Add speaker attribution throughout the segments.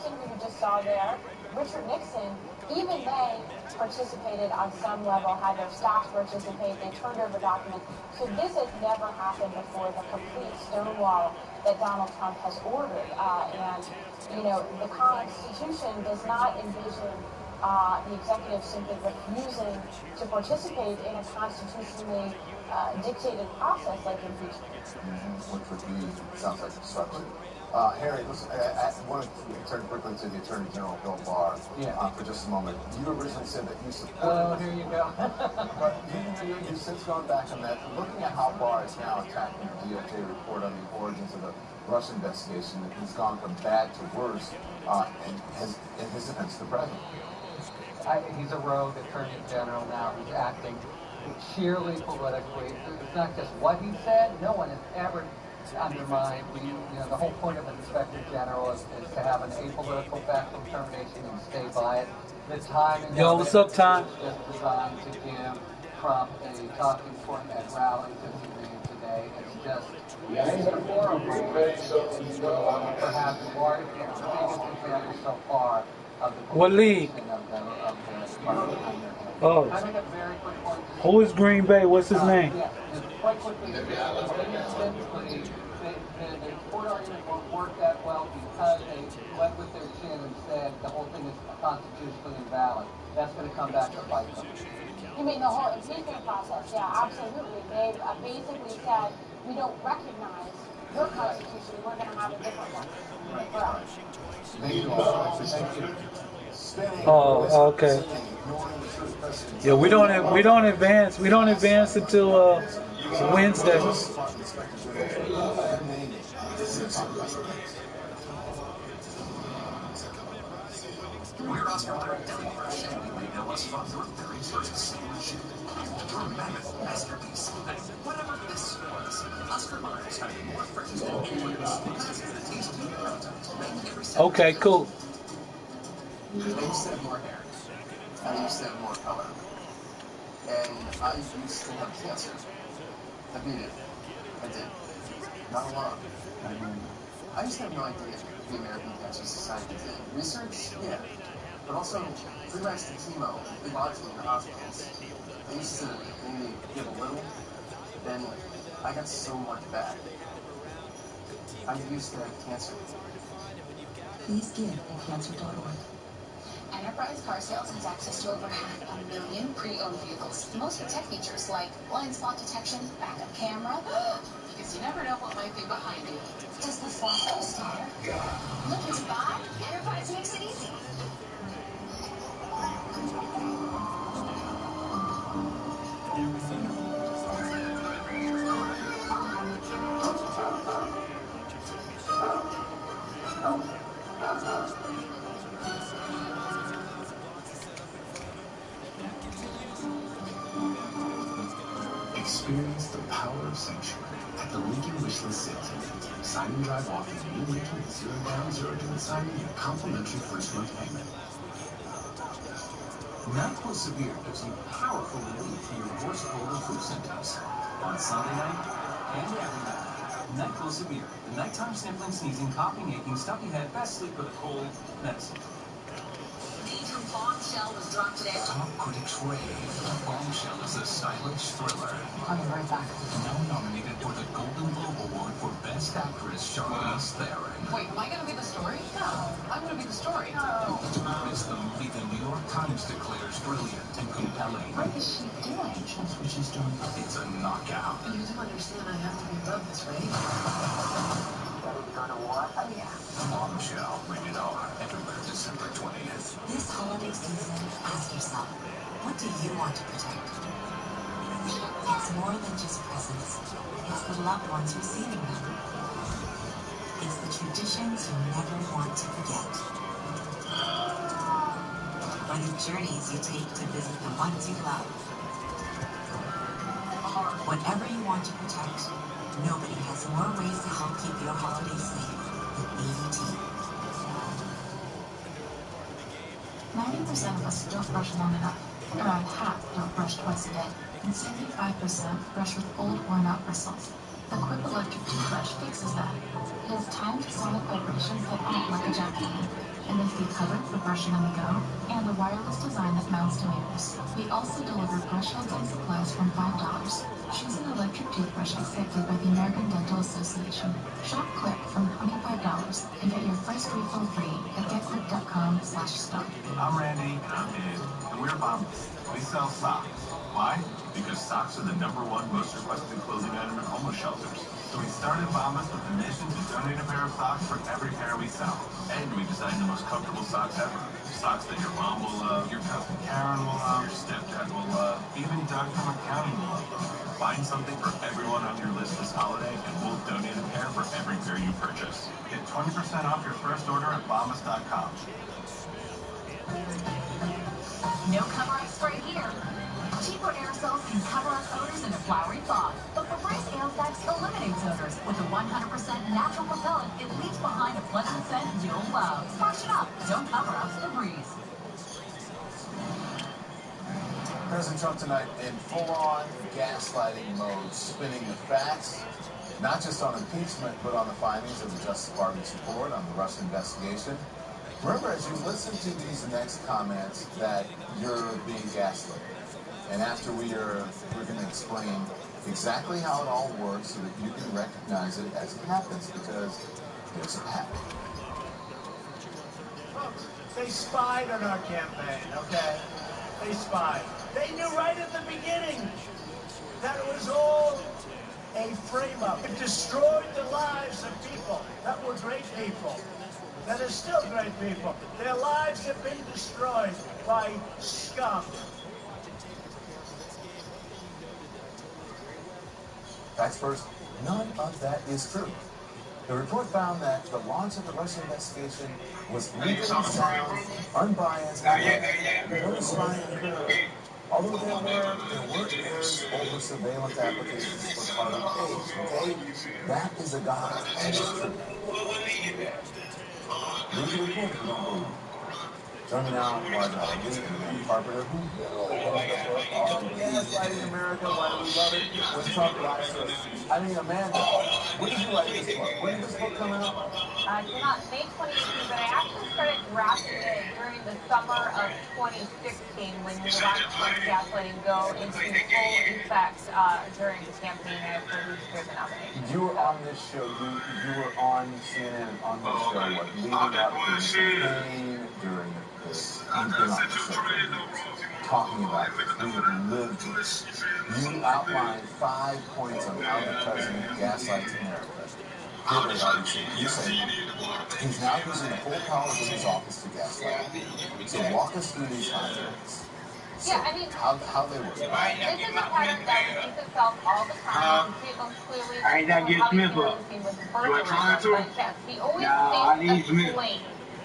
Speaker 1: Clinton, who you just saw there, Richard Nixon, even they participated on some level, had their staffs participate, they turned over documents. So this has never happened before, the complete stonewall that Donald Trump has ordered. And, you know, the Constitution does not envision the executive simply refusing to participate in a constitutionally dictated process like impeachment.
Speaker 2: Which would be, sounds like obstruction. Harry, listen, I want to turn quickly to the Attorney General, Bill Barr, for just a moment. You originally said that you supported...
Speaker 3: Oh, here you go.
Speaker 2: But you've since gone back on that. Looking at how Barr is now attacking the DOJ report on the origins of the Russia investigation, he's gone from bad to worse in his defense of the president.
Speaker 3: He's a rogue Attorney General now. He's acting sheerly politically. It's not just what he said. No one has ever undermined. The whole point of an Inspector General is to have an apolitical factual determination and stay by it. The timing
Speaker 4: Yo, what's up, Ty?
Speaker 3: is just designed to give Trump a talking point at rallies as he did today. It's just perhaps more the biggest example so far of the
Speaker 4: what league? Oh. Who is Green Bay? What's his name?
Speaker 3: Quite quickly, the court argument won't work that well because they went with their chin and said the whole thing is constitutionally invalid. That's going to come back to bite them.
Speaker 1: You mean the whole impeachment process? Yeah, absolutely. They've basically said, we don't recognize your constitution. We're going to have a different one.
Speaker 4: Oh, okay. Yeah, we don't advance until Wednesday.
Speaker 5: We're Oscar Delivers, and we know us from your very first sandwich. Your mammoth masterpiece. And whatever this was, Oscar Mayer had more friends than anyone else because of the taste of product.
Speaker 4: Okay, cool.
Speaker 6: I used to have more hair. I used to have more color. And I used to have cancer. I beat it. I did. Not a lot. I used to have no idea the American Cancer Society did. Research? Yeah. But also, freelance to chemo, largely in the hospitals. They used to maybe give a little, then I got so much back. I used to have cancer.
Speaker 7: Please give at cancer.org.
Speaker 8: Enterprise Car Sales has access to over 500,000 pre-owned vehicles. Most with tech features like blind spot detection, backup camera, because you never know what might be behind you. Does the flash start? Looking to buy? Enterprise makes it easy.
Speaker 5: Experience the power of Sanctuary at the Lincoln Wishlist Sales Event. Sign and drive off in the new Lincoln with 0 down, 0 to sign and a complimentary first month payment. NyQuil Severe gives you powerful relief from your worst cold and flu symptoms. On Sunday night and every night. NyQuil Severe, the nighttime sniffling, sneezing, coughing, aching, stuffy head, best sleep with a cold medicine.
Speaker 8: Bombshell was dropped today.
Speaker 5: Top critics rave. Bombshell is a stylish thriller.
Speaker 7: I'll be right back.
Speaker 5: Now nominated for the Golden Globe Award for Best Actress, Charlize Theron.
Speaker 8: Wait, am I going to be the story? No, I'm going to be the story.
Speaker 5: No. It's the movie the New York Times declares brilliant and compelling.
Speaker 7: What is she doing?
Speaker 5: That's what she's doing. It's a knockout.
Speaker 8: You do understand I have to be above this, right?
Speaker 7: Ready to go to war? Oh, yeah.
Speaker 5: Bombshell, rated R, everywhere December 20th.
Speaker 7: This holiday season, ask yourself, what do you want to protect? It's more than just presents. It's the loved ones receiving them. It's the traditions you never want to forget. Or the journeys you take to visit the ones you love. Whatever you want to protect, nobody has more ways to help keep your holidays safe than ADT.
Speaker 9: 90% of us don't brush long enough. Around half don't brush twice a day. And 75% brush with old, worn-out bristles. The Quip electric toothbrush fixes that. It has timed sonic vibrations that act like a jack. an lifty cover for brushing on the go, and a wireless design that mounts to mirrors. We also deliver brush heads and supplies from $5. Choose an electric toothbrush accepted by the American Dental Association. Shop Clip from $25 and get your first refill free at getclip.com/store.
Speaker 5: I'm Randy, and I'm Ed, and we're Bombas. We sell socks. Why? Because socks are the #1 most requested clothing item in homeless shelters. So we started Bombas with the mission to donate a pair of socks for every pair we sell. And we designed the most comfortable socks ever. Socks that your mom will love, your cousin Karen will love, your stepdad will love, even Doug from accounting will love them. Find something for everyone on your list this holiday, and we'll donate a pair for every pair you purchase. Get 20% off your first order at Bombas.com.
Speaker 7: No cover-up spray here. Cheaper aerosols can cover up odors in a flowery fog, but Febreze Aerosacs eliminates odors. With a 100% natural propellant, it leaves behind a pleasant scent you'll love. Freshen up. Don't cover up Febreze.
Speaker 2: President Trump tonight in full-on gaslighting mode, spinning the facts, not just on impeachment, but on the findings of the Justice Department's report on the Russia investigation. Remember, as you listen to these next comments, that you're being gaslit. And after we're going to explain exactly how it all works so that you can recognize it as it happens, because there's a pattern.
Speaker 10: Folks, they spied on our campaign, okay? They spied. They knew right at the beginning that it was all a frame-up. It destroyed the lives of people that were great people, that are still great people. Their lives have been destroyed by scum.
Speaker 2: Facts first, none of that is true. The report found that the launch of the Russia investigation was legally sound, unbiased, and no spying occurred. Although there were errors over surveillance applications for Carter Page, okay? That is a guy, and it's true. Read the report if you don't believe me. Join me now, Margaret Lee and Amanda Carpenter, who on gaslighting America, why do we love it when Trump lies to us. I mean, Amanda, when did you write this book? When did this book come out?
Speaker 1: It came out in May 2018, but I actually started drafting it during the summer of 2016 when we watched gaslighting go into full effect during the campaign for who's the nomination.
Speaker 2: You were on this show, you were on CNN on this show, leading up to the campaign, during this, you've been on the show for years, talking about this, we have lived this. You outlined 5 points on how the president gaslights America. Here they are. You say he's now using the full powers of his office to gaslight. So walk us through these 5 points. So
Speaker 1: yeah, I mean,
Speaker 2: how they work.
Speaker 1: This is a pattern that repeats itself all the time. You see it most clearly how he's working with the burglary. Yes, he always states a claim,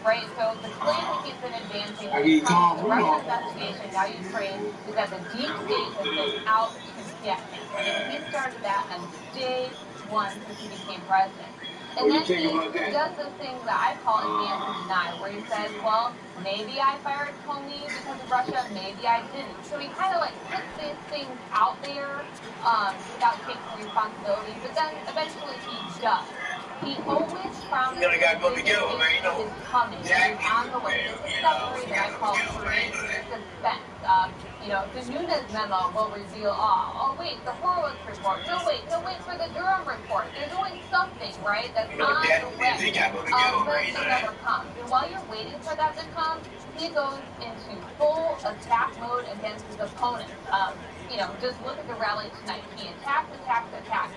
Speaker 1: right? So the claim he keeps in advancing when it comes to the Russia investigation, now you train, is that the deep state has been out to get him. And he started that on day 1 since he became president. And then he does this thing that I call advance and deny, where he says, well, maybe I fired Comey because of Russia, maybe I didn't. So he kind of like puts these things out there without taking responsibility, but then eventually he does. He always promises that is coming, and he's on the way. This is stuff that I call create suspense. The Nunes memo will reveal all. Oh, wait, the Horowitz report. No, wait for the Durham report. They're doing something, right, that's on the way. But it never comes. And while you're waiting for that to come, he goes into full attack mode against his opponents. Just look at the rally tonight. He attacks.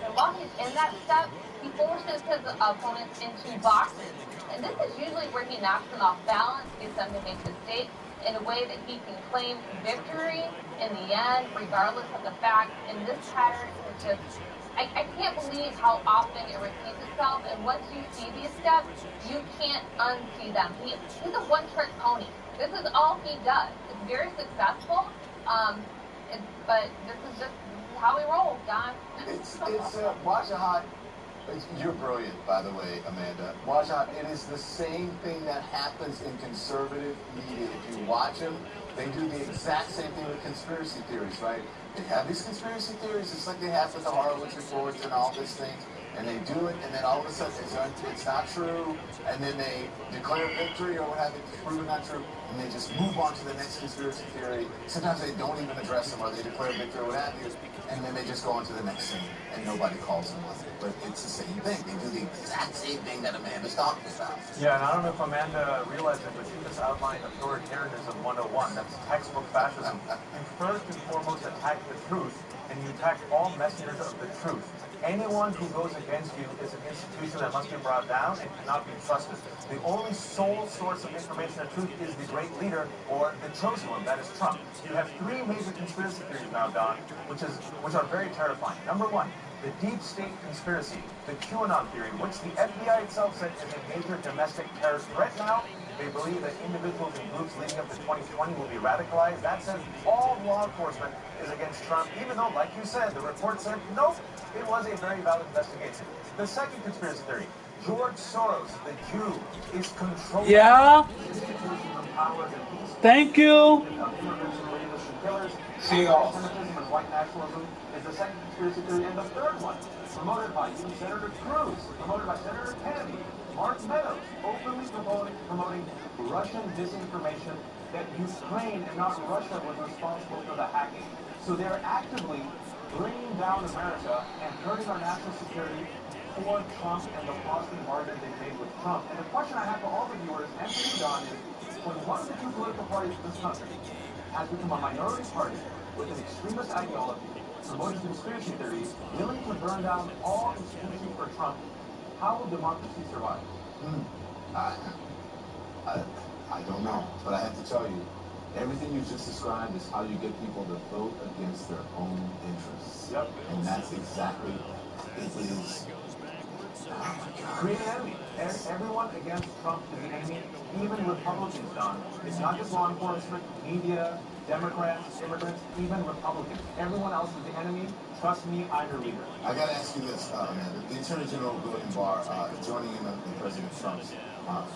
Speaker 1: And while he's in that step, he forces his opponents into boxes. And this is usually where he knocks them off balance, gets them to make mistakes in a way that he can claim victory in the end, regardless of the facts. And this pattern is just, I can't believe how often it repeats itself. And once you see these steps, you can't unsee them. He's a one-trick pony. This is all he does. It's very successful, but this is just how we roll, Don.
Speaker 2: Wajahat, you're brilliant, by the way, Amanda. Wajahat, it is the same thing that happens in conservative media. If you watch them, they do the exact same thing with conspiracy theories, right? They have these conspiracy theories, just like they have with the Horowitz reports and all these things. And they do it, and then all of a sudden it's not true, and then they declare victory or what have you, it's proven not true, and they just move on to the next conspiracy theory. Sometimes they don't even address them, or they declare victory or what have you, and then they just go on to the next thing, and nobody calls them on it. But it's the same thing. They do the exact same thing that Amanda's talking about.
Speaker 11: Yeah, and I don't know if Amanda realized it, but she just outlined authoritarianism 101. That's textbook fascism. You first and foremost attack the truth, and you attack all messengers of the truth. Anyone who goes against you is an institution that must be brought down and cannot be trusted. The only sole source of information and truth is the great leader, or the chosen one, that is Trump. You have three major conspiracy theories now, Don, which are very terrifying. Number one, the deep state conspiracy, the QAnon theory, which the FBI itself said is a major domestic terrorist threat now. They believe that individuals and groups leading up to 2020 will be radicalized. That says all law enforcement is against Trump, even though, like you said, the report said, nope, it was a very valid investigation. The second conspiracy theory, George Soros, the Jew, is controlling institutions of power and peace.
Speaker 4: Thank you.
Speaker 11: Anti-Semitism and white nationalism is the second conspiracy theory, and the third one, promoted by even Senator Cruz, promoted by Senator Kennedy, Mark Meadows, openly promoting Russian disinformation that Ukraine and not Russia was responsible for the hacking. So they're actively bringing down America and hurting our national security for Trump and the Boston bargain they made with Trump. And the question I have for all the viewers and for you, Don, is when one of the two political parties in this country has become a minority party with an extremist ideology, promoting conspiracy theories, willing to burn down all institutions for Trump, how will democracy survive?
Speaker 2: I don't know, but I have to tell you, everything you just described is how you get people to vote against their own interests.
Speaker 11: Yep.
Speaker 2: And that's exactly, it is,
Speaker 11: create an enemy. Everyone against Trump is an enemy, even Republicans, Don. It's not just law enforcement, media, Democrats, immigrants, even Republicans. Everyone else is the enemy. Trust me, I'm your leader.
Speaker 2: I got to ask you this, Amanda. The Attorney General William Barr joining in on President Trump's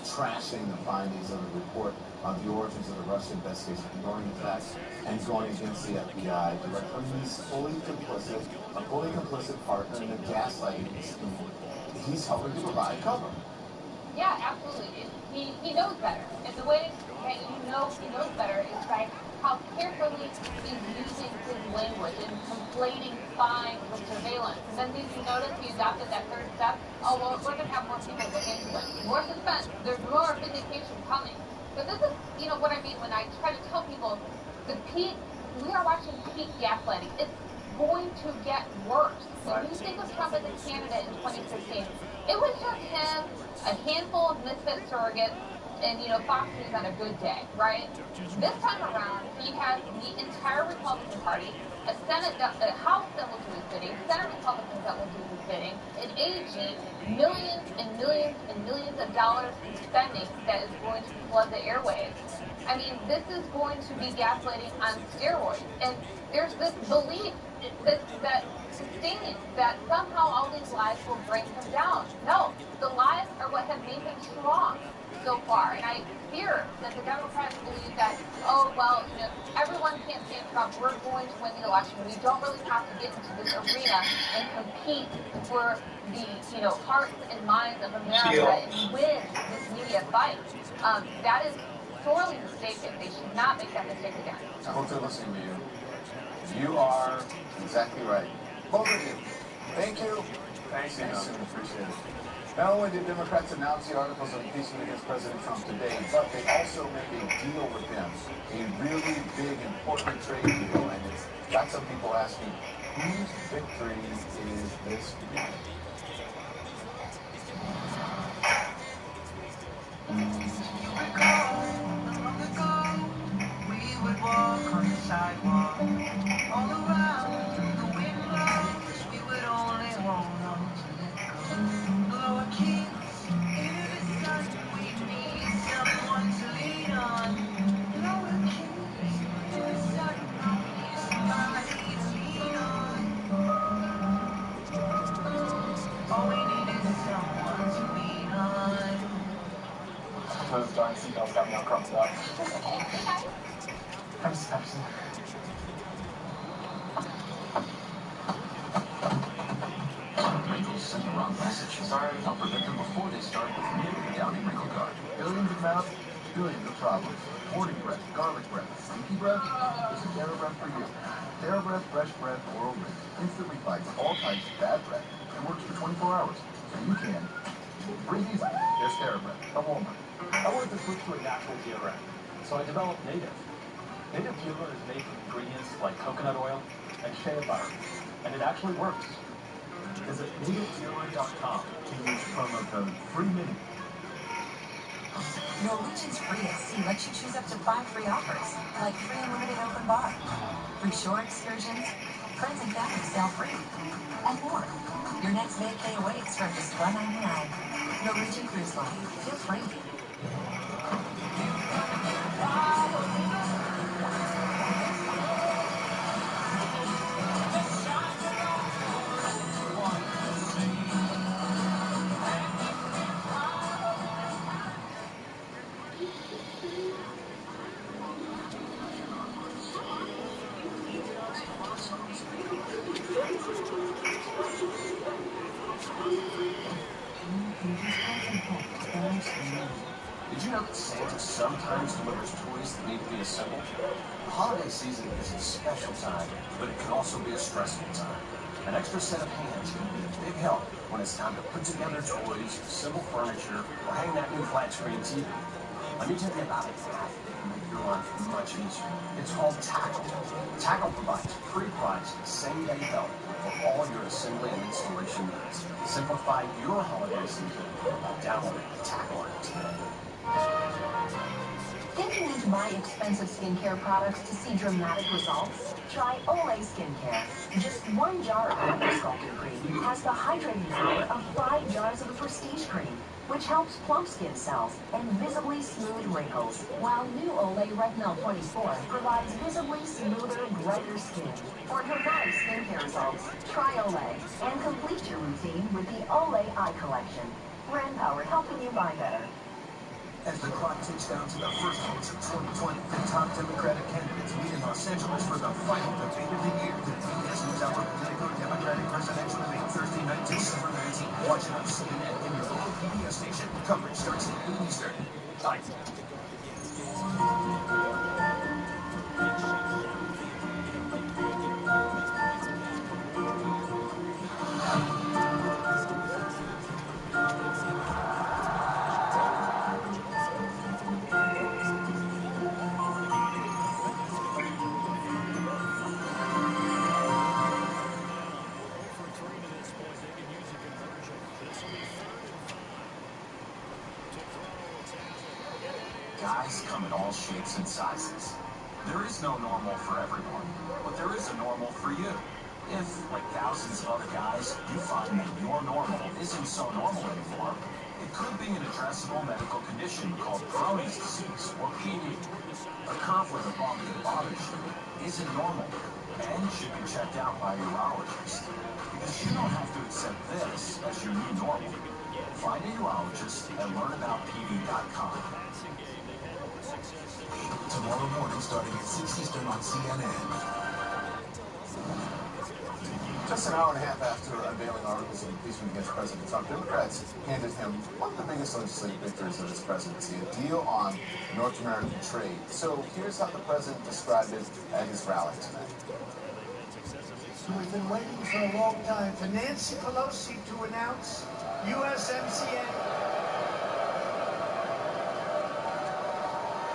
Speaker 2: trashing the findings of the report on the origins of the Russia investigation, ignoring the facts, and going against the FBI director. He's fully complicit, a fully complicit partner in the gaslighting scheme. He's helping to provide cover.
Speaker 1: Yeah, absolutely. He knows better. And the way that you know he knows better is by how carefully he's using his language and conflating spying with surveillance. And then did you notice he adopted that third step? Oh, well, we're going to have more people look into it. More suspense. There's more vindication coming. But this is, what I mean when I try to tell people we are watching peak gaslighting. It's going to get worse. When you think of Trump as a candidate in 2016, it was just him, a handful of misfit surrogates, and Fox News on a good day, right? This time around, he has the entire Republican Party, a House that will do his bidding, Senate Republicans that will do his bidding, an AG, millions and millions and millions of dollars in spending that is going to flood the airwaves. I mean, this is going to be gaslighting on steroids, and there's this belief that sustains that somehow all these lies will bring him down. No, the lies are what have made him strong so far, and I fear that the Democrats believe that, everyone can't stand Trump. We're going to win the election. We don't really have to get into this arena and compete for the hearts and minds of America and win this media fight. That is sorely mistaken. They should not make that mistake again.
Speaker 2: I hope they're listening to you. You are exactly right. Both of you. Thank you. Thanks, you. Appreciate it. Not only did Democrats announce the articles of impeachment against President Trump today, but they also make a deal with him. A really big, important trade deal. And it's got some people asking, whose victory is this?
Speaker 10: We would walk on the sidewalk, all around the wind blows. We would only hold on to let go. Blow a kiss into the sun. We need someone to lean on. Blow a kiss into the sun. We need somebody to lean on. All we need is someone to lean on.
Speaker 6: Those darn seatbelts got me all crumpled up. I'm sorry.
Speaker 10: Michael
Speaker 5: send the wrong message. Sorry. I'll prevent them before they start with new Downy Wrinkle Guard.
Speaker 2: Billions of mouths, billions of problems. Morning breath, garlic breath, stinky breath. This is TheraBreath for you. TheraBreath Fresh Breath Oral Rinse instantly fights all types of bad breath and works for 24 hours. So you can breathe easy. There's TheraBreath, a warmer.
Speaker 11: I wanted to switch to a natural deodorant, so I developed Native. Native deodorant is made from ingredients like coconut oil and shea butter, and it actually works. Visit nativedeodorant.com to use promo code FREEMINI.
Speaker 7: Norwegian's free at sea lets you choose up to 5 free offers, like free unlimited open bar, free shore excursions, friends and family sail free, and more. Your next vacay awaits from just $1.99. Norwegian Cruise Line. Feel free.
Speaker 5: Did you know that Santa sometimes delivers toys that need to be assembled? The holiday season is a special time, but it can also be a stressful time. An extra set of hands can be a big help when it's time to put together toys, assemble furniture, or hang that new flat-screen TV. Let me tell you about it. It'll make your life much easier. It's called Tackle. Tackle provides pre-priced, same-day help for all your assembly and installation needs. Simplify your holiday season by downloading the Tackle app today.
Speaker 7: Thinking into buy expensive skincare products to see dramatic results? Try Olay Skincare. Just 1 jar of Active Sculpting Cream has the hydrating power of 5 jars of the Prestige Cream, which helps plump skin cells and visibly smooth wrinkles, while new Olay Retinol 24 provides visibly smoother, brighter skin. For dramatic skincare results, try Olay and complete your routine with the Olay Eye Collection. Brand power helping you buy better.
Speaker 5: As the clock ticks down to the first votes of 2020, the top Democratic candidates meet in Los Angeles for the final debate of the year. The TBS NewsHour Politico Democratic Presidential Debate, Thursday night, December 19th. Watch it on CNN and your local PBS station. Coverage starts at noon Eastern. Bye. Guys come in all shapes and sizes. There is no normal for everyone, but there is a normal for you. If, like thousands of other guys, you find that your normal isn't so normal anymore, it could be an addressable medical condition called Crohn's disease, or PD. A conflict of body that bothers you isn't normal, and should be checked out by a urologist. Because you don't have to accept this as your new normal. Find a urologist and learn about PD.com. Tomorrow morning, starting at 6 Eastern on CNN.
Speaker 2: Just an hour and a half after unveiling articles of impeachment against President Trump, Democrats handed him one of the biggest legislative victories of his presidency, a deal on North American trade. So here's how the president described it at his rally tonight.
Speaker 10: We've been waiting for a long time for Nancy Pelosi to announce USMCA.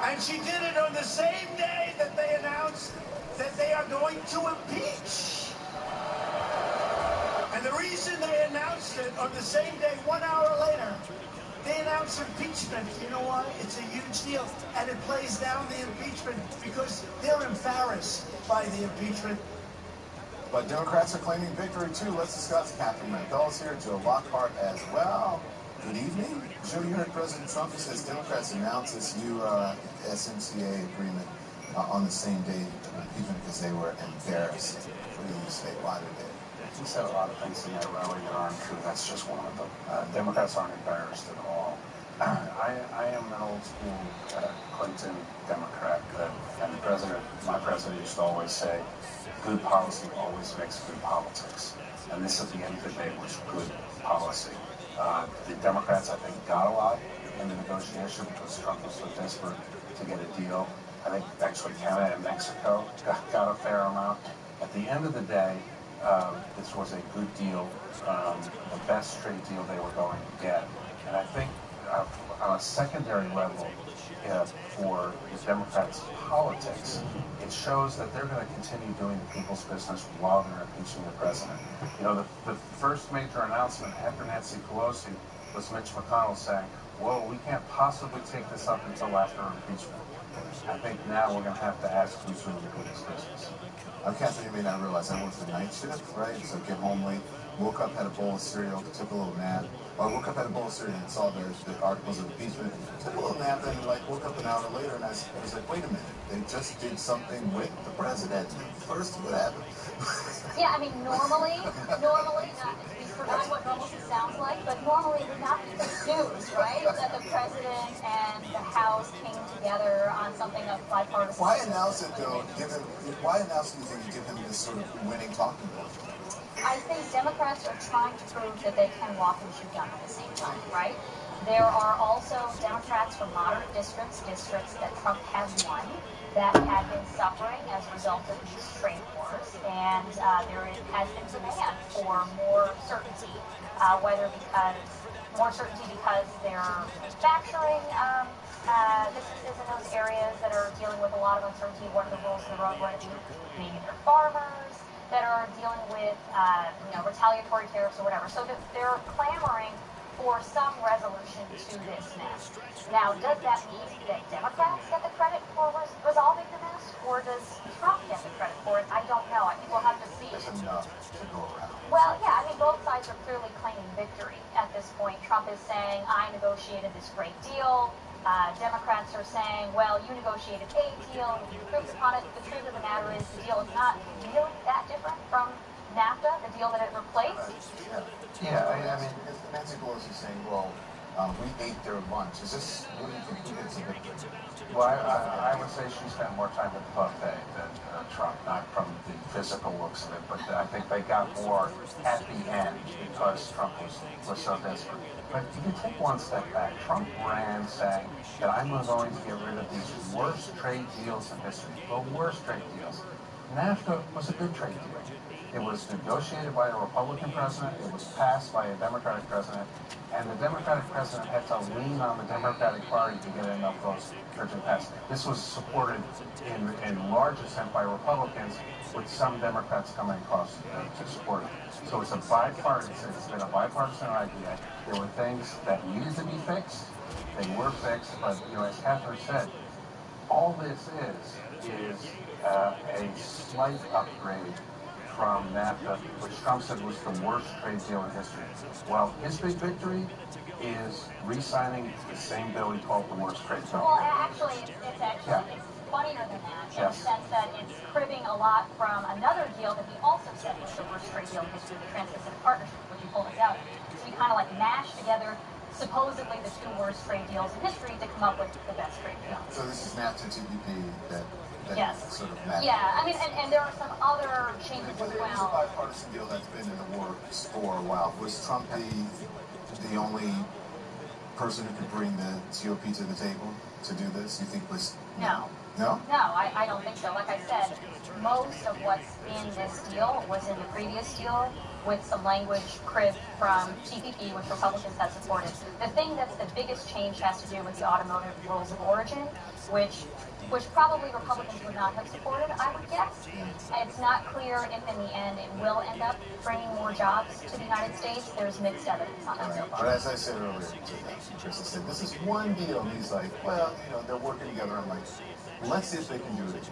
Speaker 10: And she did it on the same day that they announced that they are going to impeach. And the reason they announced it on the same day, 1 hour later, they announced impeachment. You know why? It's a huge deal. And it plays down the impeachment because they're embarrassed by the impeachment.
Speaker 2: But Democrats are claiming victory, too. Let's discuss. Catherine Mandela's here, Joe Lockhart as well. Good evening. Joe, you heard President Trump. He says Democrats announced this new SMCA agreement on the same day of impeachment because they were embarrassed. What do you say? Why did they?
Speaker 12: He said a lot of things in that rally that aren't true. That's just one of them. Democrats aren't embarrassed at all. I am an old school Clinton Democrat, and my president used to always say, good policy always makes good politics. And this at the end of the day was good policy. The Democrats, I think, got a lot in the negotiation because Trump was so desperate to get a deal. I think actually Canada and Mexico got a fair amount. At the end of the day, this was a good deal, the best trade deal they were going to get. And I think on a secondary level, for the Democrats' politics, it shows that they're going to continue doing the people's business while they're impeaching the president. You know, the first major announcement after Nancy Pelosi was Mitch McConnell saying, whoa, we can't possibly take this up until after impeachment. I think now we're going to have to ask who's doing the people's business.
Speaker 2: Catherine, you may not realize I worked the night shift, right? So get home late, woke up, had a bowl of cereal, took a little nap. I woke up, had a bowl of cereal and saw the articles of impeachment, took a little nap, and woke up an hour later, and I was like, wait a minute, they just did something with the president. First, what happened?
Speaker 13: Yeah, I mean, normally, we've forgotten what normalcy sounds like, but normally it would not be news, right? That the president and the House came together on something of bipartisan.
Speaker 2: Why announce it, though, why announce anything and give him this sort of winning talking point?
Speaker 13: I think Democrats are trying to prove that they can walk and chew gum at the same time, right? There are also Democrats from moderate districts that Trump has won, that had been suffering as a result of these trade wars, and there has been demand for more certainty, whether because they're manufacturing businesses in those areas that are dealing with a lot of uncertainty. What are the rules of the road going to be? Maybe they're farmers that are dealing with retaliatory tariffs or whatever. So they're clamoring for some resolution to this mess. Now, does that mean that Democrats get the credit for resolving the mess, or does Trump get the credit for it? I don't know. I think we'll have to see.
Speaker 2: There's enough to go around.
Speaker 13: Well, yeah, I mean, both sides are clearly claiming victory at this point. Trump is saying, I negotiated this great deal. Democrats are saying, well, you negotiated a deal, you improved upon it. The truth of the matter is the deal is not really that different from NAFTA, the deal that it replaced.
Speaker 2: I mean, Nancy Pelosi saying, well, we ate their lunch. Is this, what do you think? Who gets a victory?
Speaker 12: Well, I would say she spent more time at the buffet than Trump, not from the physical looks of it, but I think they got more at the end because Trump was so desperate. But if you take one step back, Trump ran saying that I'm going to get rid of these worst trade deals in history, the worst trade deals. NAFTA was a good trade deal. It was negotiated by a Republican president, it was passed by a Democratic president, and the Democratic president had to lean on the Democratic Party to get enough votes for it to pass. This was supported in large extent by Republicans, with some Democrats coming across to support it. So it's a bipartisan, it's been a bipartisan idea. There were things that needed to be fixed, they were fixed, but as Catherine said, all this is a slight upgrade from NAFTA, which Trump said was the worst trade deal in history. Well, his big victory is re-signing the same bill he called the worst trade deal.
Speaker 13: Well, actually, it's funnier than that, in the sense that it's cribbing a lot from another deal that he also said was the worst trade deal in history, the Trans-Pacific Partnership, which he pulled us out. So he kind of mashed together supposedly the two worst trade deals in history to come up with the best trade deal.
Speaker 2: So this is NAFTA TPP that sort of matters.
Speaker 13: Yeah, I mean, and there are some other changes as well.
Speaker 2: It is a bipartisan deal that's been in the works for a while. Was Trump the only person who could bring the GOP to the table to do this? You think was
Speaker 13: No.
Speaker 2: No?
Speaker 13: No, I don't think so. Like I said, most of what's in this deal was in the previous deal, with some language cribbed from TPP, which Republicans have supported. The thing that's the biggest change has to do with the automotive rules of origin, which probably Republicans would not have supported, I would guess. It's not clear if in the end it will end up bringing more jobs to the United States. There's mixed evidence on that so far.
Speaker 2: But as I said earlier, Chris said, this is one deal. And he's like, well, they're working together. I'm like, let's see if they can do it.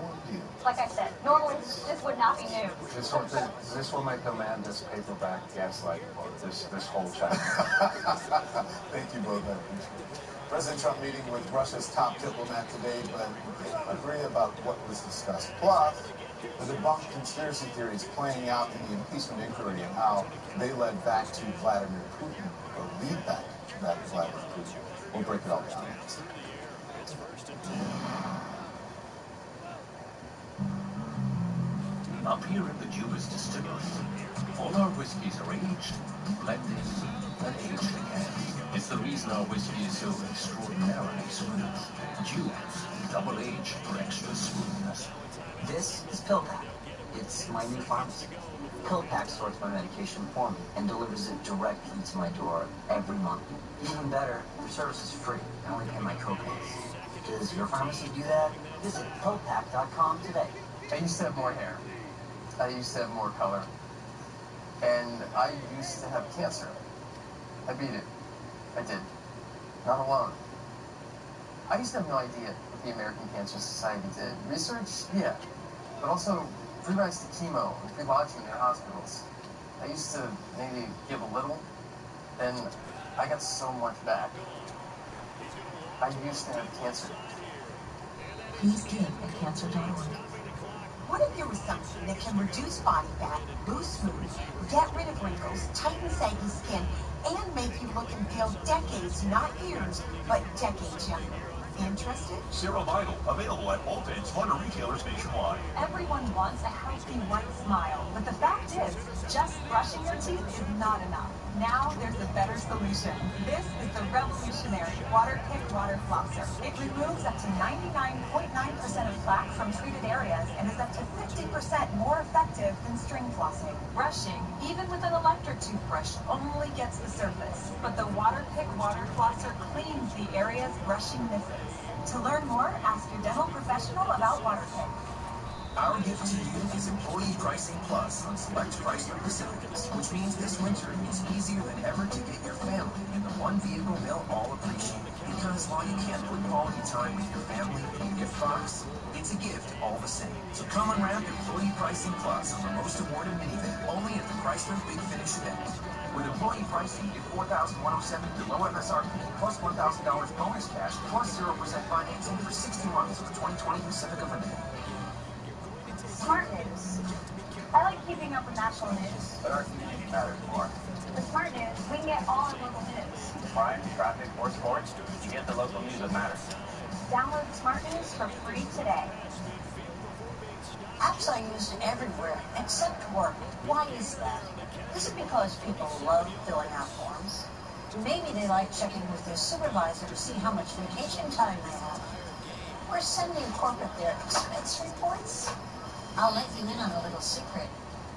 Speaker 2: One deal.
Speaker 13: Like I said, normally this would not be new.
Speaker 12: This will make Amanda's paperback gaslight book, this whole chapter.
Speaker 2: Thank you both. I appreciate it. President Trump meeting with Russia's top diplomat today, but they don't agree about what was discussed. Plus, the debunked conspiracy theories playing out in the impeachment inquiry and how they led back to Vladimir Putin, or lead back to Vladimir Putin. We'll break it all down next.
Speaker 5: Up here at the Jubas Distillery, all our whiskies are aged blending and aged again. It's the reason our whiskey is so extraordinarily smooth. Due double-aged for extra smoothness.
Speaker 14: This is PillPack. It's my new pharmacy. PillPack sorts my medication for me and delivers it directly to my door every month. Even better, their service is free. I only pay my copays. Does your pharmacy do that? Visit pillpack.com today.
Speaker 6: I used to have more hair. I used to have more color. And I used to have cancer. I beat it. I did. Not alone. I used to have no idea what the American Cancer Society did. Research, yeah. But also free rides to chemo and free lodging in their hospitals. I used to maybe give a little, then I got so much back. I used to have cancer.
Speaker 7: Please give at cancer.org.
Speaker 15: What if there was something that can reduce body fat, boost mood, get rid of wrinkles, tighten saggy skin, and make you look and feel decades, not years, but decades younger? Interested?
Speaker 5: Zero Vital, available at all 10 Smarter retailers nationwide.
Speaker 16: Everyone wants a healthy white smile, but the fact is, just brushing your teeth is not enough. Now there's a better solution. This is the revolutionary Water Pick Water Flosser. It removes up to 99.9% of plaque from treated areas and is up to 50% more effective than string flossing. Brushing, even with an electric toothbrush, only gets the surface. But the Water Pick Water Flosser cleans the areas brushing misses. To learn more, ask your dental professional about Water Pick.
Speaker 5: Our gift to you is Employee Pricing Plus on select Chrysler Pacificas, which means this winter it's easier than ever to get your family in the one vehicle they'll all appreciate. Because while you can't put quality time with your family in a gift box, it's a gift all the same. So come unwrap Employee Pricing Plus on the most awarded minivan only at the Chrysler Big Finish event. With employee pricing, get $4,107 below MSRP, plus $1,000 bonus cash, plus 0% financing for 60 months of the 2020 Pacifica Vanilla.
Speaker 13: Smart news. I like keeping up with national news.
Speaker 11: But our community matters more.
Speaker 13: With Smart News, we can get all our local news.
Speaker 11: Crime, traffic, or sports, you get the local news that matters.
Speaker 13: Download Smart News for free today.
Speaker 15: Apps are used everywhere except work. Why is that? Is it because people love filling out forms? Maybe they like checking with their supervisor to see how much vacation time they have. Or sending corporate their expense reports? I'll let you in on a little secret.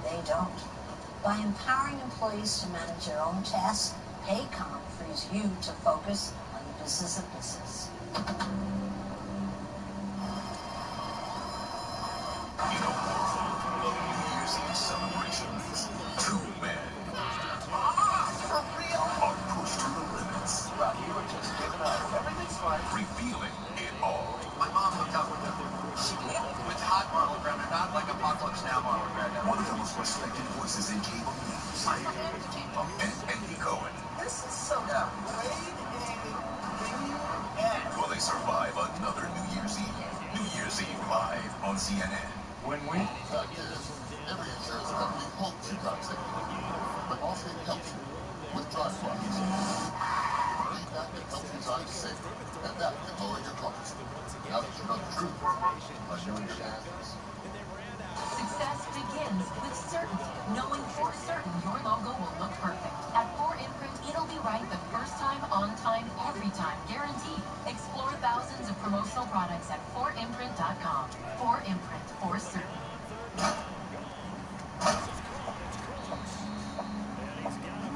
Speaker 15: They don't. By empowering employees to manage their own tasks, Paycom frees you to focus on the business of business.
Speaker 5: In a world of New Year's Eve celebrations, two men
Speaker 10: For real?
Speaker 5: are pushed to the limits,
Speaker 10: Well, you were just giving up. Everything's fine.
Speaker 5: revealing it all.
Speaker 6: My mom hooked up with him. She did? With hot Marlon Brando, not like Apocalypse Now Marlon Brando.
Speaker 5: One of the most respected voices in cable news, and Andy Cohen.
Speaker 10: This is so great.
Speaker 5: Will they survive another New Year's Eve? New Year's Eve live on CNN.
Speaker 11: When we
Speaker 2: Fact is, every insurance company hopes you drive safely, but also helps you with drive flies. Feedback that helps you drive safer, and that can lower your costs. Now that you know the truth, are you understand this?
Speaker 16: Success begins with certainty, knowing for certain your logo will look perfect. At 4imprint, it'll be right the first time, on time, every time, guaranteed. Explore thousands of promotional products at 4imprint.com. 4imprint, for certain.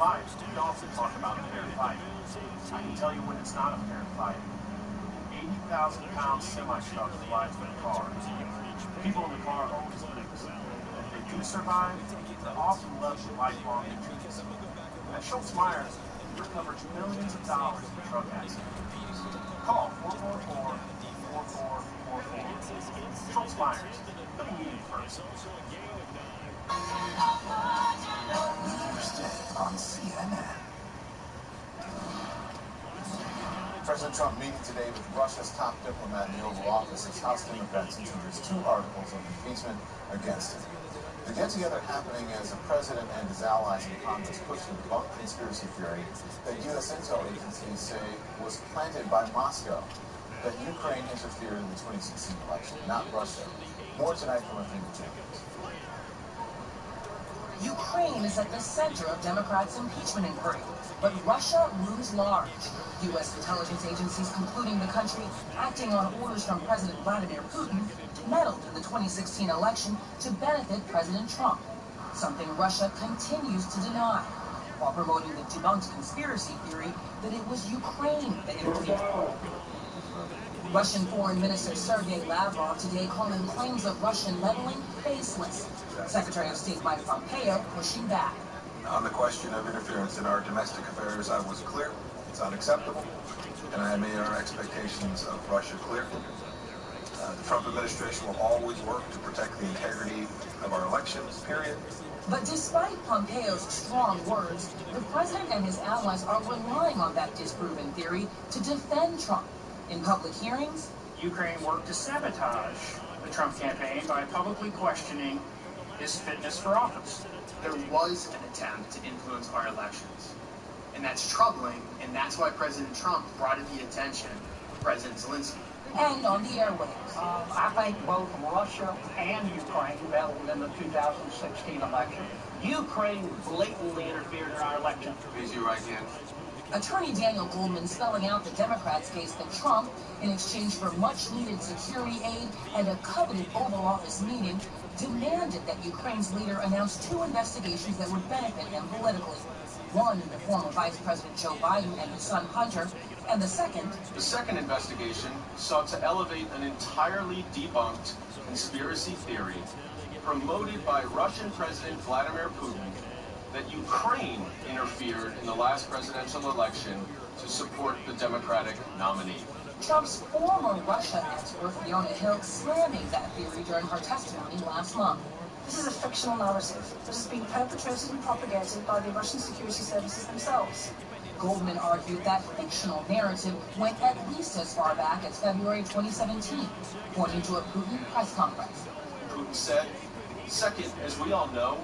Speaker 11: live, we often talk about a fair fight. I can tell you when it's not a fair fight. 80,000-pound semi-truck flies with cars. People in the car always lose. If they do survive, they're often left with lifelong injuries. At Schultz Myers, we recover millions of dollars in drug accidents. Call 444-4444. Schultz Myers, putting you first.
Speaker 5: New Year's Day on CNN.
Speaker 2: President Trump meeting today with Russia's top diplomat in the Oval Office as House Democrats introduced 2 articles of impeachment against him. The get-together happening as the president and his allies in Congress push to debunk conspiracy theory that U.S. intel agencies say was planted by Moscow, that Ukraine interfered in the 2016 election, not Russia. More tonight from our James.
Speaker 17: Ukraine is at the center of Democrats' impeachment inquiry, but Russia looms large. U.S. intelligence agencies concluding the country, acting on orders from President Vladimir Putin, meddled in the 2016 election to benefit President Trump, something Russia continues to deny, while promoting the debunked conspiracy theory that it was Ukraine that interfered. Russian Foreign Minister Sergei Lavrov today calling claims of Russian meddling baseless. Secretary of State Mike Pompeo pushing back.
Speaker 18: On the question of interference in our domestic affairs, I was clear. It's unacceptable, and I made our expectations of Russia clear. The Trump administration will always work to protect the integrity of our elections, period.
Speaker 17: But despite Pompeo's strong words, the president and his allies are relying on that disproven theory to defend Trump. In public hearings,
Speaker 19: Ukraine worked to sabotage the Trump campaign by publicly questioning his fitness for office.
Speaker 6: There was an attempt to influence our elections. And that's troubling, and that's why President Trump brought it to the attention of President Zelensky.
Speaker 17: And on the airwaves.
Speaker 20: I think both Russia and Ukraine meddled in the 2016 election. Ukraine blatantly interfered in our election.
Speaker 18: Raise your right hand.
Speaker 17: Attorney Daniel Goldman spelling out the Democrats' case that Trump, in exchange for much-needed security aid and a coveted Oval Office meeting, demanded that Ukraine's leader announce 2 investigations that would benefit him politically. One into former Vice President Joe Biden and his son Hunter, and the second...
Speaker 21: The second investigation sought to elevate an entirely debunked conspiracy theory promoted by Russian President Vladimir Putin that Ukraine interfered in the last presidential election to support the Democratic nominee.
Speaker 17: Trump's former Russia expert, Fiona Hill, slamming that theory during her testimony last month.
Speaker 22: This is a fictional narrative that has been perpetrated and propagated by the Russian security services themselves.
Speaker 17: Goldman argued that fictional narrative went at least as far back as February 2017, pointing to a Putin press conference.
Speaker 21: Putin said, second, as we all know,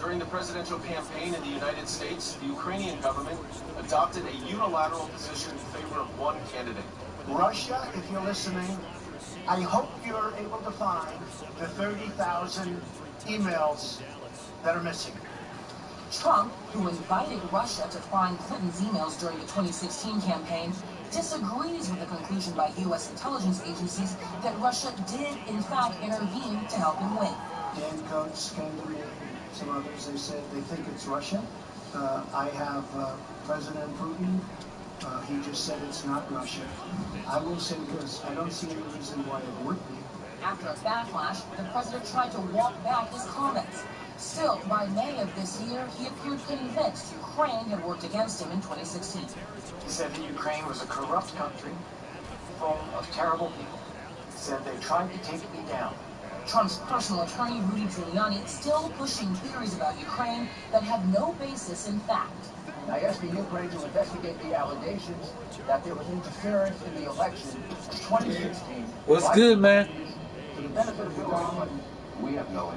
Speaker 21: during the presidential campaign in the United States, the Ukrainian government adopted a unilateral position in favor of one candidate.
Speaker 10: Russia, if you're listening, I hope you're able to find the 30,000 emails that are missing.
Speaker 17: Trump, who invited Russia to find Clinton's emails during the 2016 campaign, disagrees with the conclusion by U.S. intelligence agencies that Russia did, in fact, intervene to help him win.
Speaker 10: Dan Coates came to me, some others, they said they think it's Russia. I have President Putin. He just said it's not Russia. I will say this, I don't see any reason why it would be.
Speaker 17: After a backlash, the president tried to walk back his comments. Still, by May of this year, he appeared convinced Ukraine had worked against him in 2016.
Speaker 19: He said that Ukraine was a corrupt country full of terrible people. He said they tried to take me down.
Speaker 17: Trump's personal attorney, Rudy Giuliani, still pushing theories about Ukraine that have no basis in fact.
Speaker 23: I asked the Ukraine to investigate the allegations that there was interference in the election of 2016.
Speaker 4: What's good, man?
Speaker 23: For the benefit of the government, we have no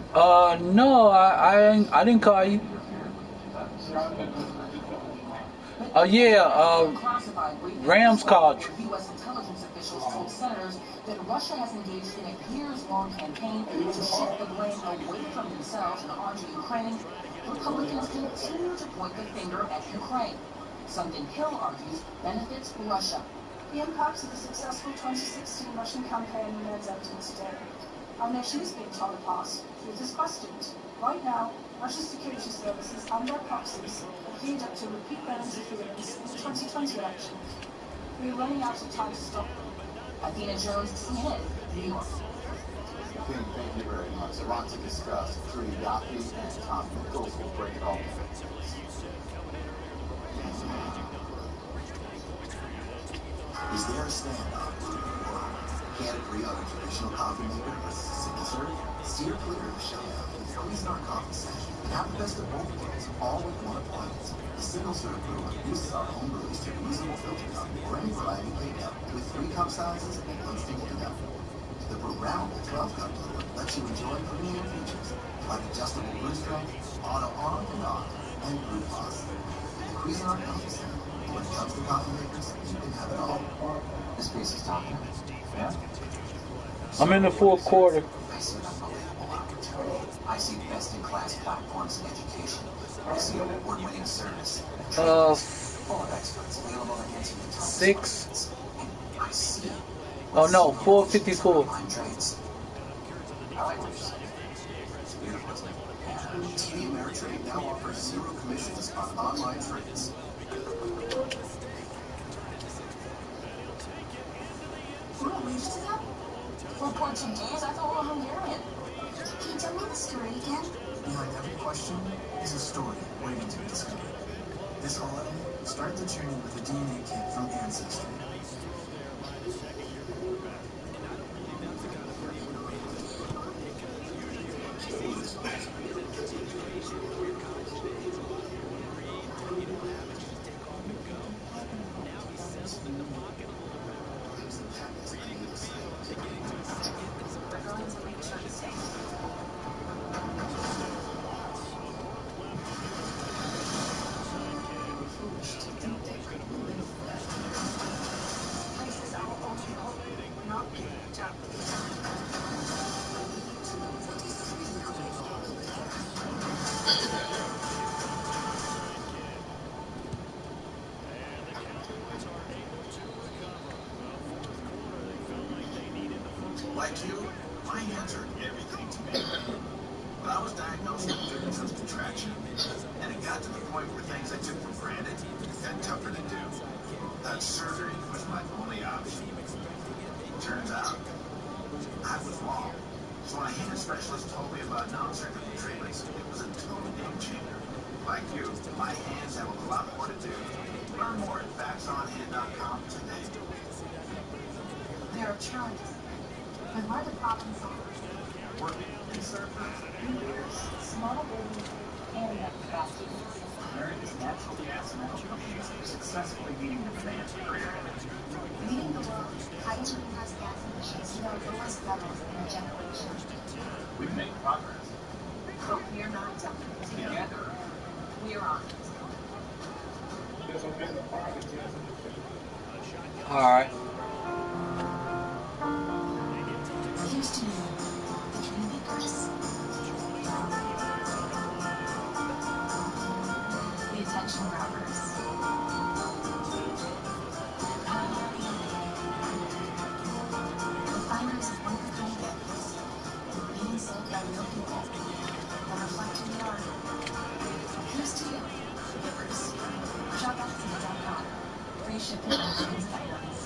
Speaker 4: no, I didn't call you. Rams called you.
Speaker 17: U.S. intelligence officials told senators that Russia has engaged in a years-long campaign to shift the blame away from themselves and onto Ukraine. Republicans continue to point the finger at Ukraine, something Hill argues benefits Russia.
Speaker 22: The impact of the successful 2016 Russian campaign remains evident today. Our nation is being torn apart. Truth is questioned. Right now, Russia's security services and their proxies are geared up to repeat their interference in the 2020 election. We are running out of time to stop them.
Speaker 17: Athena Jones, CNN, New York.
Speaker 2: Thank you very much. A lot to discuss. Trudy Yaffe and Tom Nichols will break it all down.
Speaker 5: Is there a standoff? Can't agree on a traditional coffee maker versus a single serve? Steer clear of the showdown with Cuisinart Coffee Session and have the best of both worlds, all with one appliance. The single serve brewer uses our home brews to reusable filter cup or any variety K-cup with 3 cup sizes and instant cleanup. The programmable 12-cup brewer lets you enjoy premium features like adjustable brew strength, auto on and off, and brew pause. The Cuisinart Coffee Center. When it comes to coffee makers, you can have it all. This piece is talking. Yeah?
Speaker 4: I'm in the fourth quarter.
Speaker 5: I see an unbelievable opportunity. I
Speaker 14: I see best-in-class platforms in education. I see award-winning service. Full of experts available to answer the toughest
Speaker 4: 6.
Speaker 14: questions. And I see.
Speaker 4: Oh no, 454.
Speaker 14: Trades. I like what you're saying. It's beautiful, isn't it?
Speaker 5: TD Ameritrade now offers 0 commissions on online trades.
Speaker 15: We're related to them? We're Portuguese? I thought we were Hungarian. Can you tell me the story again?
Speaker 5: Behind every question is a story waiting to be discovered. This holiday, start the journey with a DNA kit from Ancestry. Like you, my hands are everything to me. But I was diagnosed with Dickinson's contraction, and it got to the point where things I took for granted got tougher to do. That surgery was my only option. Turns out, I was wrong. So when a hand specialist told me about non-surgical treatments, it was a total game changer. Like you, my hands have a lot more to do. Learn more at factsonhand.com today.
Speaker 15: There are challenges. But what are the problem solvers?
Speaker 5: Working in surgeries,
Speaker 15: Leaders, small business, and manufacturers.
Speaker 19: America's natural gas and metal companies are successfully meeting the demand for greater energy.
Speaker 15: Leading the world, fighting greenhouse gas emissions to their lowest levels in a generation.
Speaker 19: We've made progress.
Speaker 16: But we're not done.
Speaker 19: Together,
Speaker 16: We're on it.
Speaker 4: Alright.
Speaker 15: Here's to you, the dream makers.
Speaker 16: The attention grabbers.
Speaker 15: The finders of one-of-a-kind gifts. Being sold by real people. That reflect who we are. Here's to you, the givers. ShopXC.com. Free shipping on millions of items.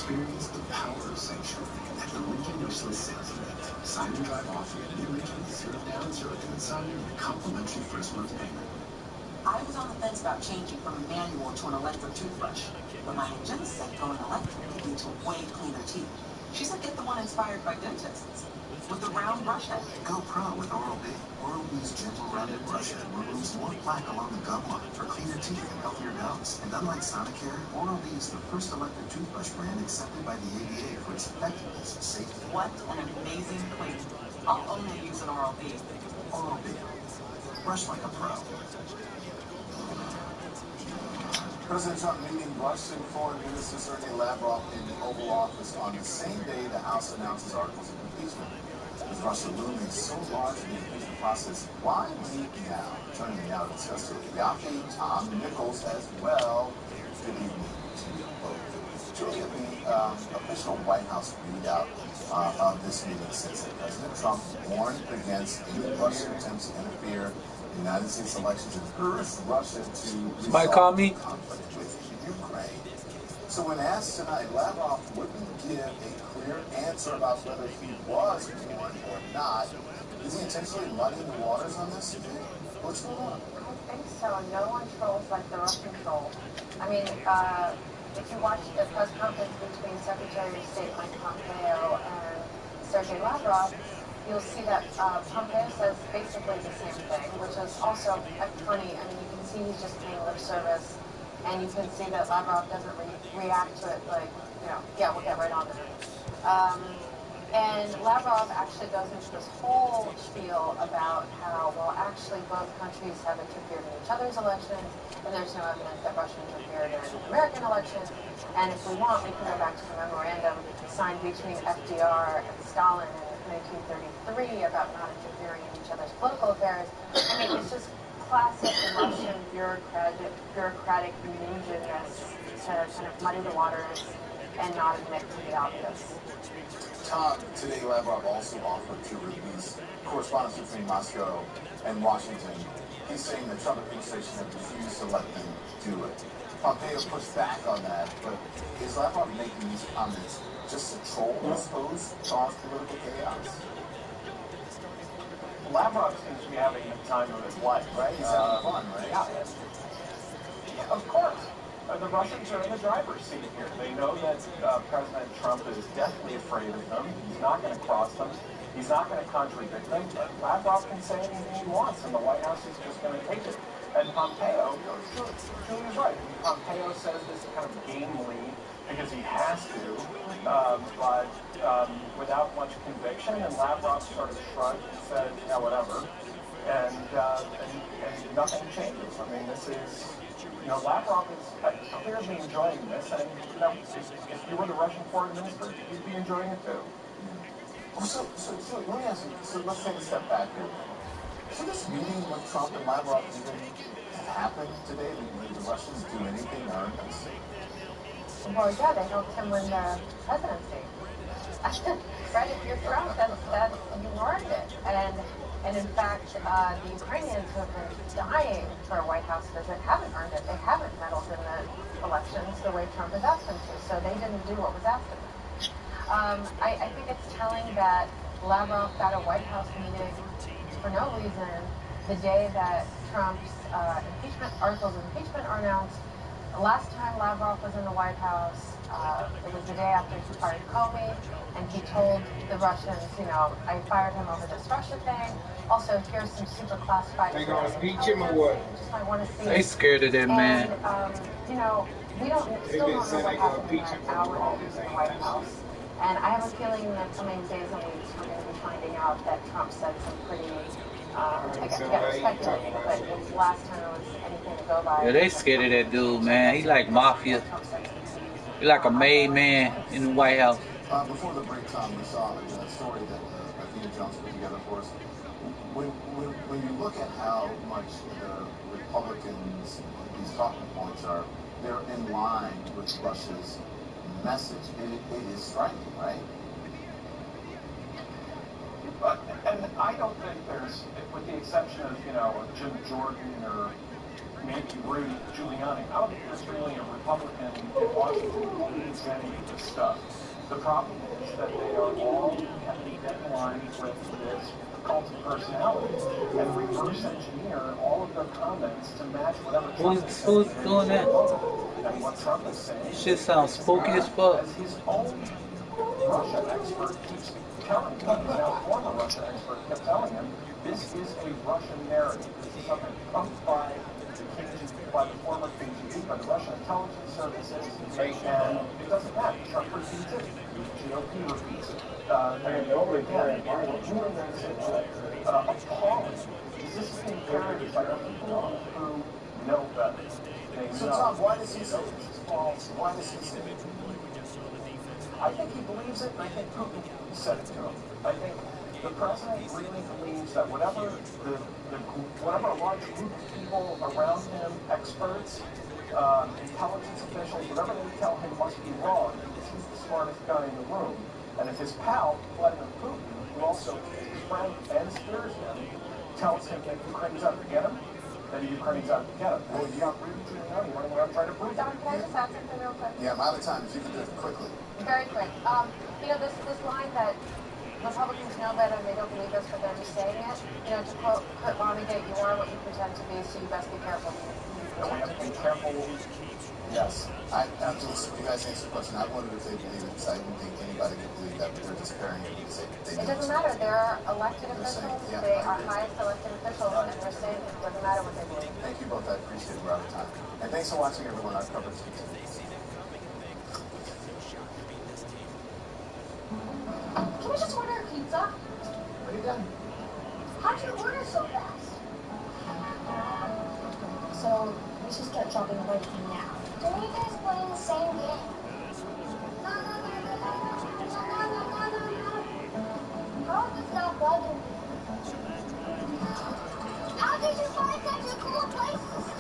Speaker 5: experience the power of Sanctuary at the Lincoln Wishlist Sales Event. Sign and drive off your new Lincoln with 0 down, 0 consignment, and a complimentary first month payment.
Speaker 7: I was on the fence about changing from a manual to an electric toothbrush, but my hygienist said going electric would lead to way cleaner teeth. She said get the one inspired by dentists, with the round brush head.
Speaker 5: Go pro with Oral-B. Oral-B's gentle rounded brush head removes more plaque along the gum line for cleaner teeth and healthier gums. And unlike Sonicare, Oral-B is the first electric toothbrush brand accepted by the ADA for its effectiveness and safety.
Speaker 7: What an amazing claim. I'll only use an Oral-B.
Speaker 5: Oral-B. Brush like a pro. President Trump meeting Russian Foreign Minister Sergei Lavrov in the Oval Office on the same day the House announces articles of impeachment. With Russia looming so large in the impeachment process, why leave now? Joining me now to discuss it, Yaki Tom Nichols as well. Good evening to you both. Julia, the official White House readout of this meeting says that President Trump warned against any Russian attempts to interfere in the United States elections and urged Russia to resolve the conflict with Ukraine. So when asked tonight, Lavrov wouldn't give a clear answer about whether he was warned or not. Is he intentionally muddying the waters on this? What's going on?
Speaker 1: I think so. No one trolls like the Russian troll. I mean, if you watch the press conference between Secretary of State Mike Pompeo and Sergei Lavrov, you'll see that Pompeo says basically the same thing, which is also funny. I mean, you can see he's just paying lip service. and you can see that Lavrov doesn't react to it like, you know, yeah, we'll get right on it. And Lavrov actually goes into this whole spiel about how, well, actually both countries have interfered in each other's elections, and there's no evidence that Russia interfered in American elections. And if we want, we can go back to the memorandum signed between FDR and Stalin in 1933 about not interfering in each other's political affairs. I mean, it's just classic Russian bureaucratic ninja-ness to kind of muddy the waters and not admit to the obvious.
Speaker 2: Tom, today Lavrov also offered to release correspondence between Moscow and Washington. He's saying the Trump administration has refused to let them do it. Pompeo pushed back on that, but is Lavrov making these comments just to troll, I suppose, cause political chaos?
Speaker 19: Lavrov seems to be having the time of his life.
Speaker 2: Right? He's having fun, right?
Speaker 19: Yeah, of course. The Russians are in the driver's seat here. They know that President Trump is deathly afraid of them. He's not going to cross them. He's not going to contradict them. But Lavrov can say anything he wants, and the White House is just going to take it. And Pompeo, Julie's right. Pompeo says this kind of gamely because he has to, but without much conviction. And Lavrov sort of shrugged and said, yeah, whatever. And nothing changes. I mean, this is... You know, Lavrov is clearly enjoying this, and you know, if you were the Russian foreign minister, you'd be enjoying it too.
Speaker 2: So let me ask you, so let's take a step back here. Should this meeting with Trump and Lavrov even happen today? Did the Russians do anything to earn this?
Speaker 1: Well, yeah, they helped him win the presidency. Right, if you're Trump, you earned it. And in fact, the Ukrainians who have been dying for a White House visit haven't earned it. They haven't meddled in the elections the way Trump has asked them to, so they didn't do what was asked of them. I think it's telling that Lavrov got a White House meeting for no reason the day that Trump's articles of impeachment are announced. The last time Lavrov was in the White House, it was the day after he fired Comey, and he told the Russians, you know, I fired him over this Russia thing. Also, here's some super classified.
Speaker 4: They gonna impeach him or what?
Speaker 1: Just might want to see.
Speaker 4: They scared of that man.
Speaker 1: And, you know, we still don't know what happened in that hour that he was in the White House. And I have a feeling that coming days and weeks we're going to be finding out that Trump said some pretty, I guess speculating, but if last time it was anything to go by.
Speaker 4: Yeah, they scared of that dude, man. He like mafia. He like a made man in the White House.
Speaker 2: Before the break, Tom, we saw a story that Athena Jones put together for us. When you look at how much the Republicans, these talking points are, they're in line with Russia's message. It is striking, right?
Speaker 19: And I don't think there's, with the exception of, you know, Jim Jordan or maybe Rudy Giuliani, I don't think there's really a Republican in Washington who believes any of this stuff. The problem is that they are all having to get in line with this cult of personality and reverse engineer all of their comments to match whatever Trump is saying.
Speaker 4: Who's doing that?
Speaker 19: And what Trump is saying.
Speaker 4: Shit sounds spooky as fuck.
Speaker 19: As his own Russia expert keeps telling him, now former Russia expert kept telling him, this is a Russian narrative. This is something pumped by the former KGB, by the Russian intelligence services, and it doesn't matter. Trump repeats it, the GOP repeats it. And over again, appalling. This is being carried by people who know better.
Speaker 2: So Tom, why does he say this is false? Why does he say it?
Speaker 19: I think he believes it, and I think Putin said it to him. I think the president really believes that whatever a large group of people around him, experts, intelligence officials, whatever they tell him must be wrong, because he's the smartest guy in the room. And if his pal, Vladimir Putin, who also is his friend and steers him, tells him that Ukraine's out to get him, then Ukraine's out to get him. Well, you got Rudy Giuliani running around trying to prove
Speaker 1: Don, can I just add something real quick?
Speaker 2: Yeah, I'm out of time. If you can do it quickly.
Speaker 1: Very quick. You know, this line that Republicans know better and they don't believe us, but they're just saying it. You know, to quote Kurt Vonnegut, you are what you pretend to be, so you best be careful.
Speaker 19: And we have to be careful.
Speaker 2: Yes. After listening to you guys answer the question, I wondered if they believe it, because I didn't think anybody could believe that, but they're just parrying it because they
Speaker 1: It doesn't matter. They're elected officials.
Speaker 2: Yeah,
Speaker 1: they are highest elected officials, and they're saying it doesn't matter what they believe.
Speaker 2: Thank you both. I appreciate it. We're out of time. And thanks for watching, everyone. Our coverage continues.
Speaker 3: Can we just order a pizza?
Speaker 2: Ready done.
Speaker 3: How'd you order so fast? So, we should start shopping right now. Don't you guys play the same game? No. How does that bother me? How did you find such a cool place to stay?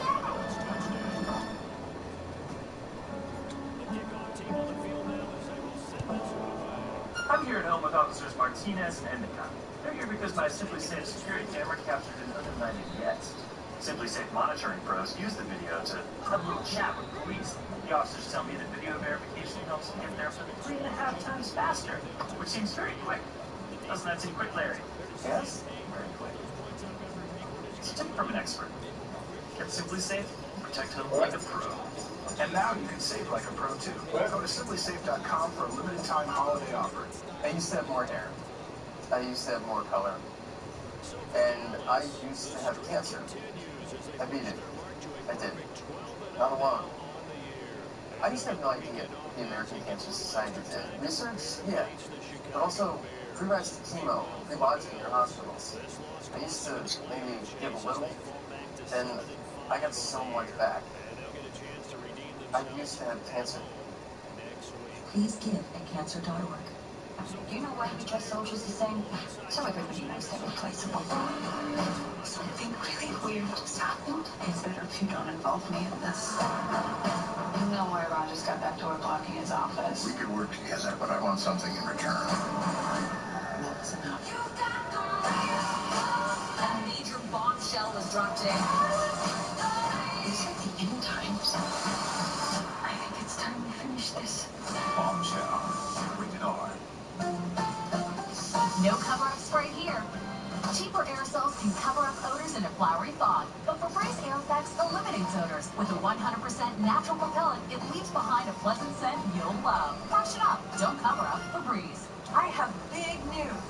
Speaker 8: I'm here at home with Officers Martinez and Endicott. They're here because my Simply Safe security camera captured an unimagined guest. Simply Safe monitoring pros use the video to have a little chat with police. The officers tell me that video verification helps them get there 3.5 times faster, which seems very quick. Doesn't that seem quick, Larry? Yes? Very quick. It's a tip from an expert. Get Simply Safe, protect home like a pro.
Speaker 18: And now you can save like a pro too. Go to simplysafe.com for a limited time holiday offer.
Speaker 6: I used to have more hair. I used to have more color. And I used to have cancer. I beat it. I did. Not alone. I used to have no idea the American Cancer Society did. Research, yeah. But also, free rides to chemo, free lodging in your hospitals. I used to maybe give a little, then I got so much back. I used to have cancer.
Speaker 7: Please give at cancer.org.
Speaker 15: Do you know why we trust soldiers the same? So everybody knows they're replaceable.
Speaker 7: Something really weird just happened. It's better if you don't involve me in this.
Speaker 16: Don't worry, Ron just got that door blocking his office.
Speaker 18: We could work together, but I want something in return.
Speaker 7: That's enough.
Speaker 17: A major bombshell was dropped today.
Speaker 7: These are the end times. I think it's time we finish this.
Speaker 18: Bombshell. Rated R.
Speaker 17: No cover-up spray here. Cheaper aerosols can cover up odors in a flowery fog, but Febreze Aerofax eliminates odors. With a 100% natural propellant, it leaves behind a pleasant scent you'll love. Freshen up, don't cover up Febreze.
Speaker 16: I have big news.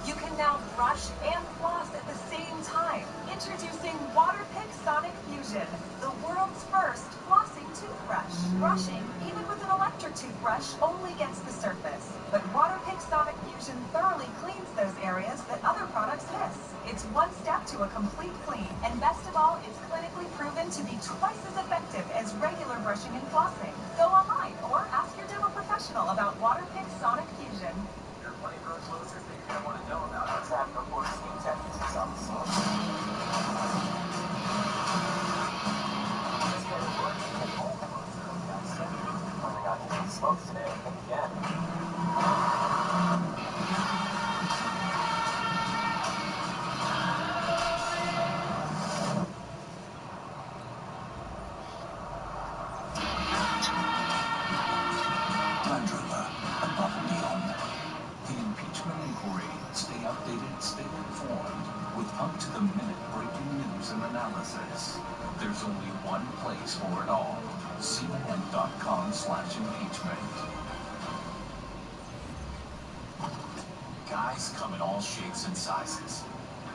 Speaker 16: You can now brush and floss at the same time. Introducing Waterpik Sonic Fusion, the world's first flossing toothbrush. Brushing, even with an electric toothbrush, only gets the surface. But Waterpik Sonic Fusion thoroughly cleans those areas that other products miss. It's one step to a complete clean, and best of all, it's clinically proven to be twice as effective as regular brushing and flossing. Go online or ask your dental professional about Waterpik Sonic Fusion.
Speaker 8: Your money grows closer, things you're gonna want to know about. What's happening before skin test is on the scene. Coming out to the smoke today, again.
Speaker 5: Above and beyond. The impeachment inquiry. Stay updated, stay informed with up-to-the-minute breaking news and analysis. There's only one place for it all. CNN.com/impeachment. Guys come in all shapes and sizes.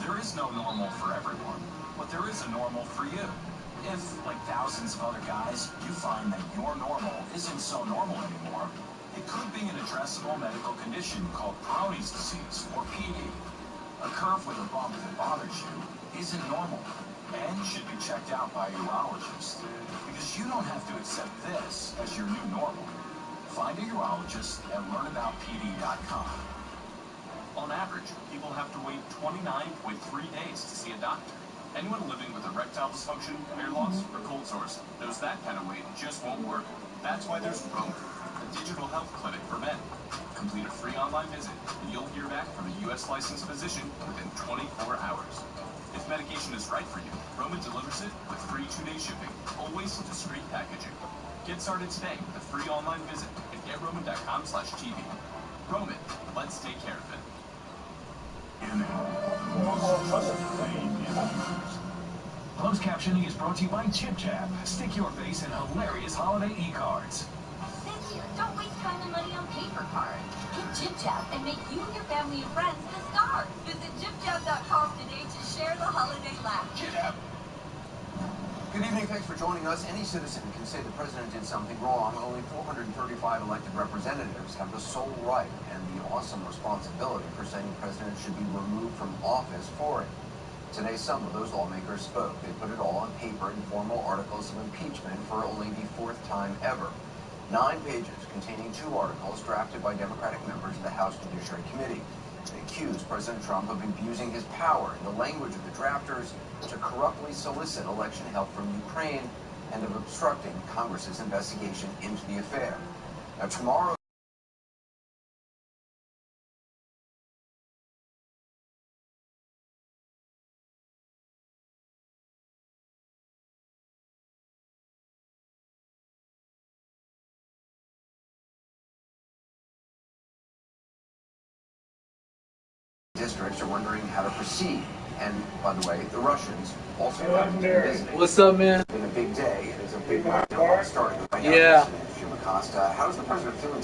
Speaker 5: There is no normal for everyone, but there is a normal for you. If, like thousands of other guys, you find that your normal isn't so normal anymore, it could be an addressable medical condition called Peyronie's disease, or PD. A curve with a bump that bothers you isn't normal, and should be checked out by a urologist, because you don't have to accept this as your new normal. Find a urologist at learnaboutpd.com. On average, people have to wait 29.3 days to see a doctor. Anyone living with erectile dysfunction, hair loss, or cold sores knows that kind of wait just won't work. That's why there's Roman, a digital health clinic for men. Complete a free online visit, and you'll hear back from a U.S. licensed physician within 24 hours. If medication is right for you, Roman delivers it with free 2-day shipping, always in discreet packaging. Get started today with a free online visit at getroman.com/TV. Roman, let's take care of it. Closed captioning is brought to you by Jib Jab. Stick your face in hilarious holiday e-cards.
Speaker 17: Thank you. Don't waste time and money on paper cards. Get Jib Jab and make you and your family and friends the stars. Visit JibJab.com today to share the holiday laugh.
Speaker 5: Jib Jab.
Speaker 9: Good evening, thanks for joining us. Any citizen can say the president did something wrong. Only 435 elected representatives have the sole right and the awesome responsibility for saying the president should be removed from office for it. Today, some of those lawmakers spoke. They put it all on paper in formal articles of impeachment for only the 4th time ever. 9 pages containing 2 articles drafted by Democratic members of the House Judiciary Committee. They accused President Trump of abusing his power, in the language of the drafters, to corruptly solicit election help from Ukraine and of obstructing Congress's investigation into the affair. Now, tomorrow, districts are wondering how to proceed. And, by the way, the Russians also have been visiting.
Speaker 4: What's up, man?
Speaker 9: It's been a big day. It's a big milestone starting right now.
Speaker 4: Yeah.
Speaker 9: Jim Acosta, how does the president feel today?